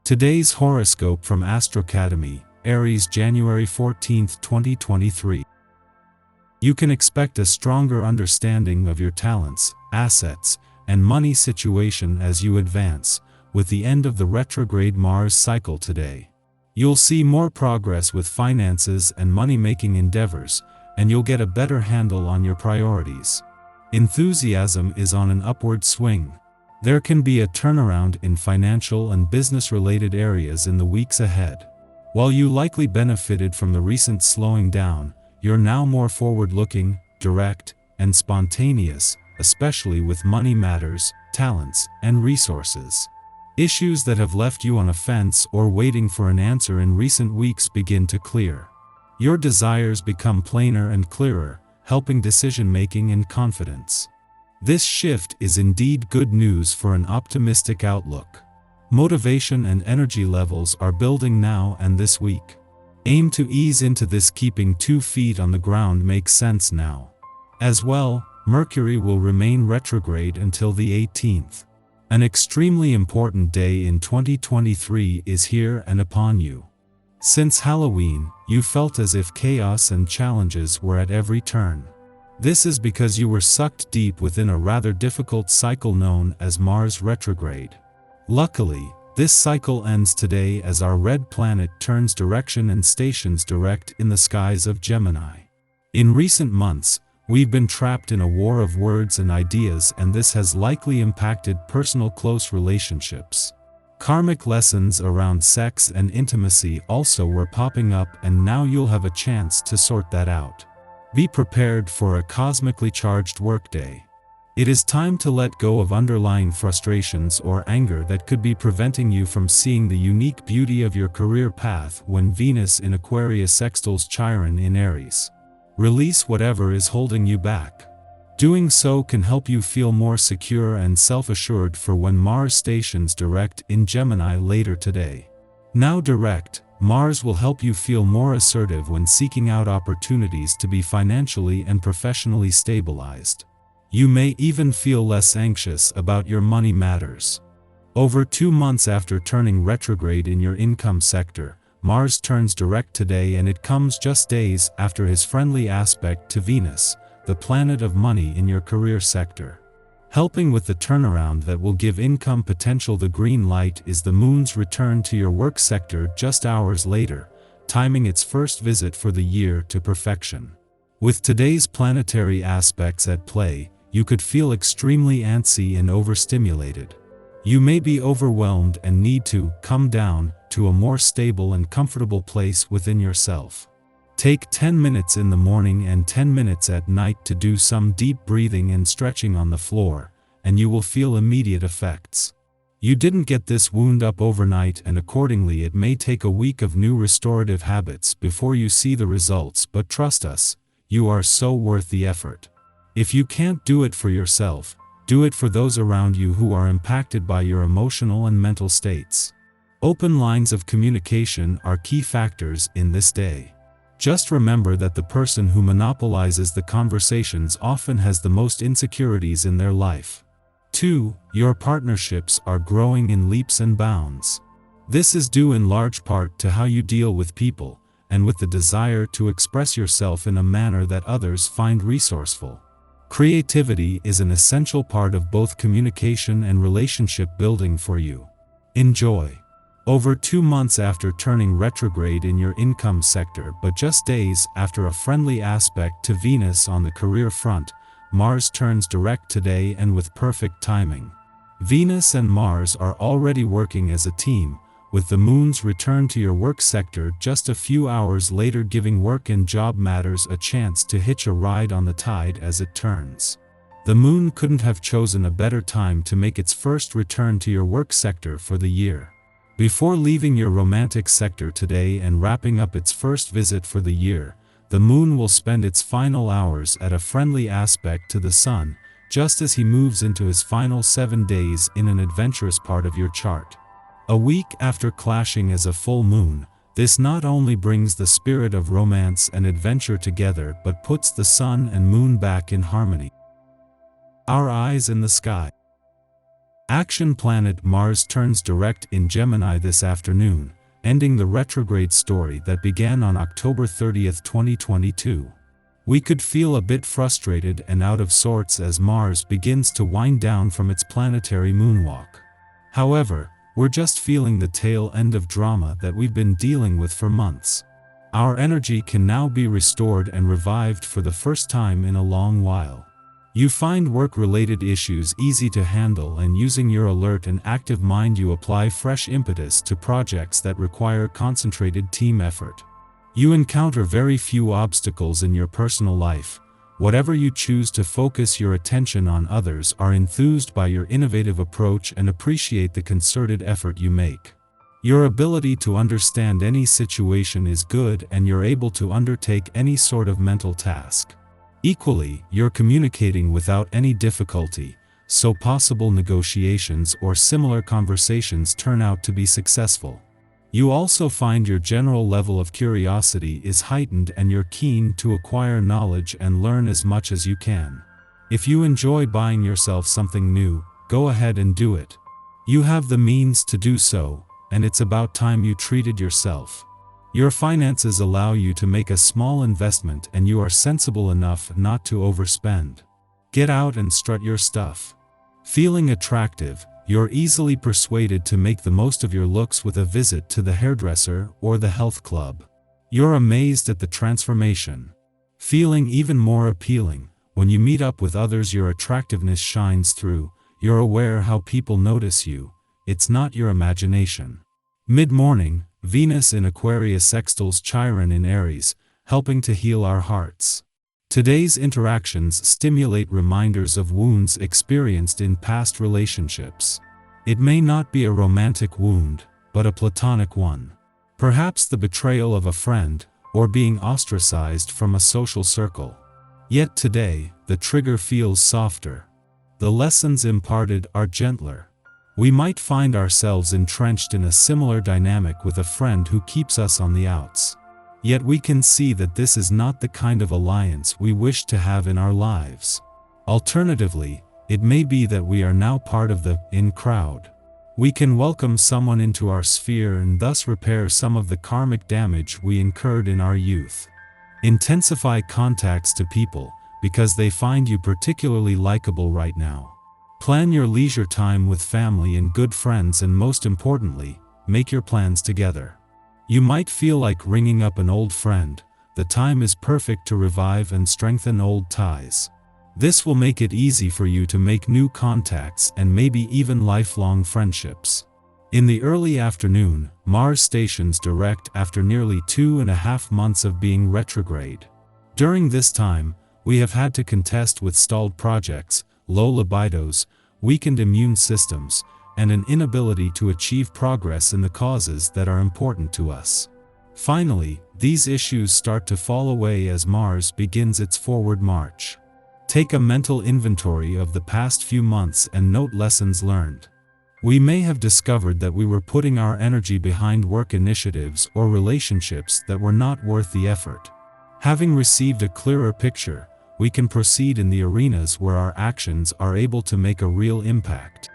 Today's horoscope from Astrocademy, Aries, January 14, 2023. You can expect a stronger understanding of your talents, assets, and money situation as you advance, with the end of the retrograde Mars cycle today. You'll see more progress with finances and money-making endeavors, and you'll get a better handle on your priorities. Enthusiasm is on an upward swing. There can be a turnaround in financial and business-related areas in the weeks ahead. While you likely benefited from the recent slowing down, you're now more forward-looking, direct, and spontaneous, especially with money matters, talents, and resources. Issues that have left you on a fence or waiting for an answer in recent weeks begin to clear. Your desires become plainer and clearer, helping decision-making and confidence. This shift is indeed good news for an optimistic outlook. Motivation and energy levels are building now and this week. Aim to ease into this. Keeping 2 feet on the ground makes sense now. As well, Mercury will remain retrograde until the 18th. An extremely important day in 2023 is here and upon you. Since Halloween, you felt as if chaos and challenges were at every turn. This is because you were sucked deep within a rather difficult cycle known as Mars retrograde. Luckily, this cycle ends today as our red planet turns direction and stations direct in the skies of Gemini. In recent months, we've been trapped in a war of words and ideas, and this has likely impacted personal close relationships. Karmic lessons around sex and intimacy also were popping up, and now you'll have a chance to sort that out. Be prepared for a cosmically charged workday. It is time to let go of underlying frustrations or anger that could be preventing you from seeing the unique beauty of your career path when Venus in Aquarius sextiles Chiron in Aries. Release whatever is holding you back. Doing so can help you feel more secure and self-assured for when Mars stations direct in Gemini later today. Now direct, Mars will help you feel more assertive when seeking out opportunities to be financially and professionally stabilized. You may even feel less anxious about your money matters. Over 2 months after turning retrograde in your income sector, Mars turns direct today, and it comes just days after his friendly aspect to Venus, the planet of money in your career sector. Helping with the turnaround that will give income potential the green light is the Moon's return to your work sector just hours later, timing its first visit for the year to perfection. With today's planetary aspects at play, you could feel extremely antsy and overstimulated. You may be overwhelmed and need to come down to a more stable and comfortable place within yourself. Take 10 minutes in the morning and 10 minutes at night to do some deep breathing and stretching on the floor, and you will feel immediate effects. You didn't get this wound up overnight, and accordingly it may take a week of new restorative habits before you see the results, but trust us, you are so worth the effort. If you can't do it for yourself, do it for those around you who are impacted by your emotional and mental states. Open lines of communication are key factors in this day. Just remember that the person who monopolizes the conversations often has the most insecurities in their life. 2. Your partnerships are growing in leaps and bounds. This is due in large part to how you deal with people, and with the desire to express yourself in a manner that others find resourceful. Creativity is an essential part of both communication and relationship building for you. Enjoy. Over 2 months after turning retrograde in your income sector, but just days after a friendly aspect to Venus on the career front, Mars turns direct today, and with perfect timing. Venus and Mars are already working as a team, with the Moon's return to your work sector just a few hours later, giving work and job matters a chance to hitch a ride on the tide as it turns. The Moon couldn't have chosen a better time to make its first return to your work sector for the year. Before leaving your romantic sector today and wrapping up its first visit for the year, the Moon will spend its final hours at a friendly aspect to the Sun, just as he moves into his final 7 days in an adventurous part of your chart. A week after clashing as a full moon, this not only brings the spirit of romance and adventure together, but puts the Sun and Moon back in harmony. Our eyes in the sky. Action planet Mars turns direct in Gemini this afternoon, ending the retrograde story that began on October 30th, 2022. We could feel a bit frustrated and out of sorts as Mars begins to wind down from its planetary moonwalk. However, we're just feeling the tail end of drama that we've been dealing with for months. Our energy can now be restored and revived for the first time in a long while. You find work-related issues easy to handle, and using your alert and active mind you apply fresh impetus to projects that require concentrated team effort. You encounter very few obstacles in your personal life. Whatever you choose to focus your attention on, others are enthused by your innovative approach and appreciate the concerted effort you make. Your ability to understand any situation is good, and you're able to undertake any sort of mental task. Equally, you're communicating without any difficulty, so possible negotiations or similar conversations turn out to be successful. You also find your general level of curiosity is heightened, and you're keen to acquire knowledge and learn as much as you can. If you enjoy buying yourself something new, go ahead and do it. You have the means to do so, and it's about time you treated yourself. Your finances allow you to make a small investment, and you are sensible enough not to overspend. Get out and strut your stuff. Feeling attractive, you're easily persuaded to make the most of your looks with a visit to the hairdresser or the health club. You're amazed at the transformation. Feeling even more appealing, when you meet up with others your attractiveness shines through. You're aware how people notice you. It's not your imagination. Mid-morning, Venus in Aquarius sextiles Chiron in Aries, helping to heal our hearts. Today's interactions stimulate reminders of wounds experienced in past relationships. It may not be a romantic wound, but a platonic one. Perhaps the betrayal of a friend, or being ostracized from a social circle. Yet today, the trigger feels softer. The lessons imparted are gentler. We might find ourselves entrenched in a similar dynamic with a friend who keeps us on the outs. Yet we can see that this is not the kind of alliance we wish to have in our lives. Alternatively, it may be that we are now part of the in crowd. We can welcome someone into our sphere and thus repair some of the karmic damage we incurred in our youth. Intensify contacts to people, because they find you particularly likable right now. Plan your leisure time with family and good friends, and most importantly, make your plans together. You might feel like ringing up an old friend. The time is perfect to revive and strengthen old ties. This will make it easy for you to make new contacts and maybe even lifelong friendships. In the early afternoon, Mars stations direct after nearly 2.5 months of being retrograde. During this time, we have had to contest with stalled projects, low libidos, weakened immune systems, and an inability to achieve progress in the causes that are important to us. Finally, these issues start to fall away as Mars begins its forward march. Take a mental inventory of the past few months and note lessons learned. We may have discovered that we were putting our energy behind work initiatives or relationships that were not worth the effort. Having received a clearer picture, we can proceed in the arenas where our actions are able to make a real impact.